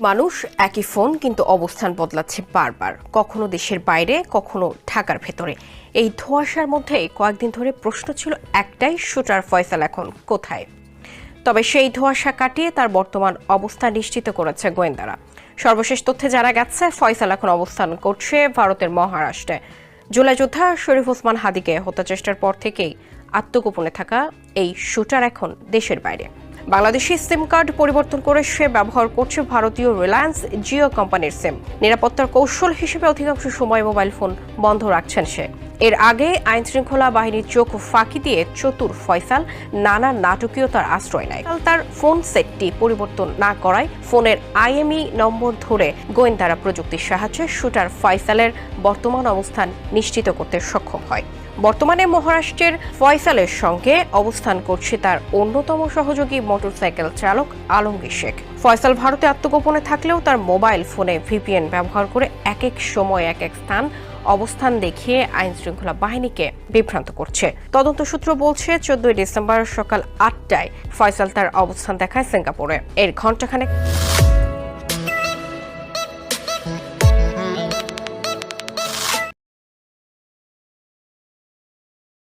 মানুষ একই ফোন কিন্তু অবস্থান বদলাচ্ছে বারবার, কখনো দেশের বাইরে কখনো ঢাকার ভেতরে। এই ধোঁয়াশার মধ্যে কয়েকদিন ধরে প্রশ্ন ছিল একটাই, শুটার ফয়সাল এখন কোথায়? তবে সেই ধোঁয়াশা কাটিয়ে তার বর্তমান অবস্থান নিশ্চিত করেছে গোয়েন্দারা। সর্বশেষ তথ্যে জানা গেছে ফয়সাল এখন অবস্থান করছে ভারতের মহারাষ্ট্রে। জুলাই যোদ্ধা শরীফ ওসমান হাদিকে হত্যাচেষ্টার পর থেকেই আত্মগোপনে থাকা এই শুটার এখন দেশের বাইরে। বাংলাদেশি সিম কার্ড পরিবর্তন করে সে ব্যবহার করছে ভারতীয় রিলায়েন্স জিও কোম্পানির সিম। নিরাপত্তার কৌশল হিসেবে অধিকাংশ সময় মোবাইল ফোন বন্ধ রাখছেন সে। এর আগে আইন শৃঙ্খলা বাহিনীর চোখ ফাঁকি দিয়ে চতুর ফয়সাল নানা নাটকীয়তার আশ্রয় নেয়। তার ফোন সেটটি পরিবর্তন না করায় ফোনের আইএমই নম্বর ধরে গোয়েন্দারা প্রযুক্তির সাহায্যে শুটার ফয়সালের বর্তমান অবস্থান নিশ্চিত করতে সক্ষম হয়। বর্তমানে মহারাষ্ট্রের ফয়সালের সঙ্গে অবস্থান করছে তার অন্যতম সহযোগী মোটরসাইকেল চালক আলমগীর শেখ। ফয়সাল ভারতে আত্মগোপনে থাকলেও তার মোবাইল ফোনে ভিপিএন ব্যবহার করে এক এক সময় এক এক স্থান অবস্থান দেখিয়ে আইন শৃঙ্খলা বাহিনীকে বিভ্রান্ত করছে। তদন্ত সূত্র বলছে 14 ডিসেম্বর সকাল 8টায় ফয়সাল তার অবস্থান দেখায় সিঙ্গাপুরে। এর ঘণ্টাখানেক